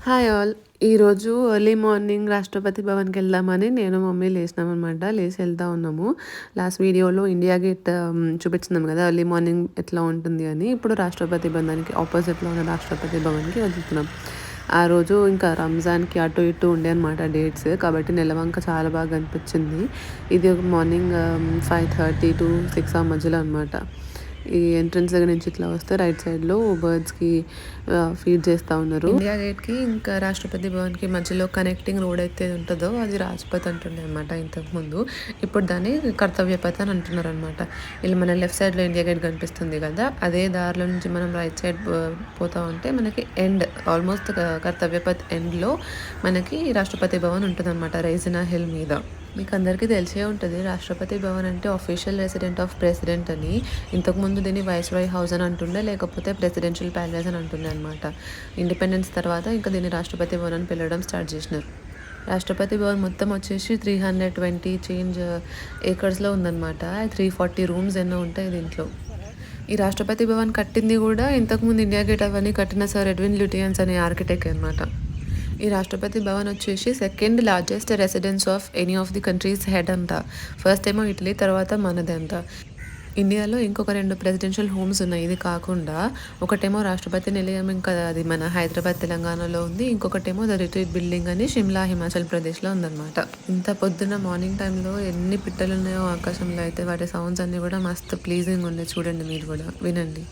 Hi all. ఈరోజు early morning రాష్ట్రపతి భవన్‌కి వెళ్దామని నేను, మమ్మీ లేసినామనమాట. లేసి వెళ్తా ఉన్నాము. లాస్ట్ వీడియోలో ఇండియా గేట్ చూపించినాం కదా! ఎర్లీ మార్నింగ్ ఎట్లా ఉంటుంది అని. ఇప్పుడు రాష్ట్రపతి భవన్‌కి ఆపోజిట్‌లో ఉన్న రాష్ట్రపతి భవన్‌కి వెళ్తున్నాం. ఆ రోజు ఇంకా రంజాన్‌కి అటు ఇటు ఉండే అనమాట డేట్స్. కాబట్టి నెలవంక చాలా బాగా కనిపించింది. ఇది మార్నింగ్ 5:30 to 6 ఆ మధ్యలో అనమాట. ఈ ఎంట్రన్స్ దగ్గర నుంచి ఇట్లా వస్తే రైట్ సైడ్లో బర్డ్స్కి ఫీడ్ చేస్తూ ఉన్నారు. ఇండియా గేట్కి ఇంకా రాష్ట్రపతి భవన్కి మధ్యలో కనెక్టింగ్ రోడ్ అయితే ఉంటుందో అది రాజ్పథ్ అంటుండే అనమాట ఇంతకుముందు. ఇప్పుడు దాన్ని కర్తవ్య పథ్ అని అంటున్నారు అనమాట. ఇలా మన లెఫ్ట్ సైడ్లో ఇండియా గేట్ కనిపిస్తుంది కదా, అదే దారిలో నుంచి మనం రైట్ సైడ్ పోతా ఉంటే మనకి ఎండ్ ఆల్మోస్ట్ కర్తవ్య పథ్ ఎండ్లో మనకి రాష్ట్రపతి భవన్ ఉంటుంది అనమాట, రైజినా హిల్ మీద. మీకు అందరికీ తెలిసే ఉంటుంది రాష్ట్రపతి భవన్ అంటే ఆఫీషియల్ రెసిడెంట్ ఆఫ్ ప్రెసిడెంట్ అని. ఇంతకుముందు దీన్ని వైస్రాయ్ హౌస్ అని అంటుండే, లేకపోతే ప్రెసిడెన్షియల్ ప్యాలెస్ అని అంటుండే అనమాట. ఇండిపెండెన్స్ తర్వాత ఇంకా దీన్ని రాష్ట్రపతి భవన్ అని పిలవడం స్టార్ట్ చేసినారు. రాష్ట్రపతి భవన్ మొత్తం వచ్చేసి 320 చేంజ్ ఏకర్స్లో ఉందన్నమాట. 340 రూమ్స్ ఎన్నో ఉంటాయి దీంట్లో. ఈ రాష్ట్రపతి భవన్ కట్టింది కూడా ఇంతకుముందు ఇండియా గేట్ అవన్నీ కట్టిన సర్ ఎడ్విన్ ల్యూటియన్స్ అనే ఆర్కిటెక్ట్ అనమాట. ఈ రాష్ట్రపతి భవన్ వచ్చేసి second largest residence of any of the countries head అంట. ఫస్ట్ ఏమో ఇటలీ, తర్వాత మనది అంట. ఇండియాలో ఇంకొక 2 ప్రెసిడెన్షియల్ హోమ్స్ ఉన్నాయి. ఇది కాకుండా ఒకటేమో రాష్ట్రపతి నిలయం, ఇంకా అది మన హైదరాబాద్ తెలంగాణలో ఉంది. ఇంకొకటేమో ద రిట్రీట్ బిల్డింగ్ అని షిమ్లా హిమాచల్ ప్రదేశ్లో ఉందన్నమాట. ఇంత పొద్దున్న మార్నింగ్ టైంలో ఎన్ని పిట్టలు ఉన్నాయో ఆకాశంలో అయితే వాటి సౌండ్స్ అన్నీ కూడా మస్తు ప్లీజింగ్ ఉంది. చూడండి, మీరు కూడా వినండి.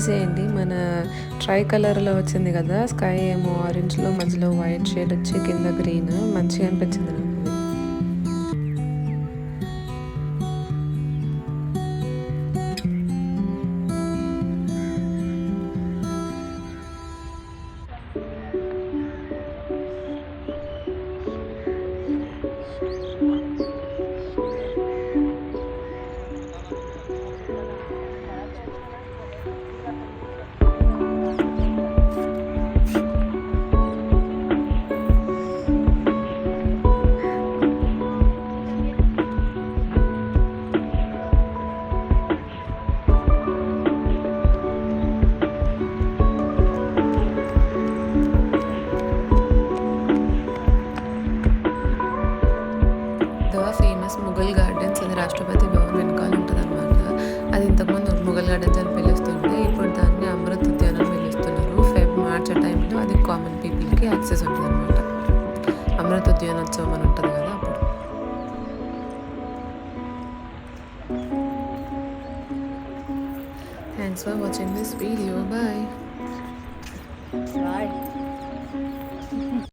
చేయండి, మన ట్రై కలర్లో వచ్చింది కదా, స్కై ఏమో ఆరెంజ్లో, మధ్యలో వైట్ షేడ్ వచ్చి కింద గ్రీన్, మంచిగా అనిపించింది నాకు. అది ఇంతకుముందు ముఘల్ గార్డెన్స్ అని పిలుస్తుంటే ఇప్పుడు దాన్ని అమృత్ ఉద్యానం పిలుస్తున్నారు. మార్చ్ టైంలో అది కామన్ పీపుల్కి యాక్సెస్ ఉంటుంది అనమాట. అమృత్ ఉద్యానోత్సవం అని ఉంటుంది కదా అప్పుడు. Thanks for watching this video. Bye.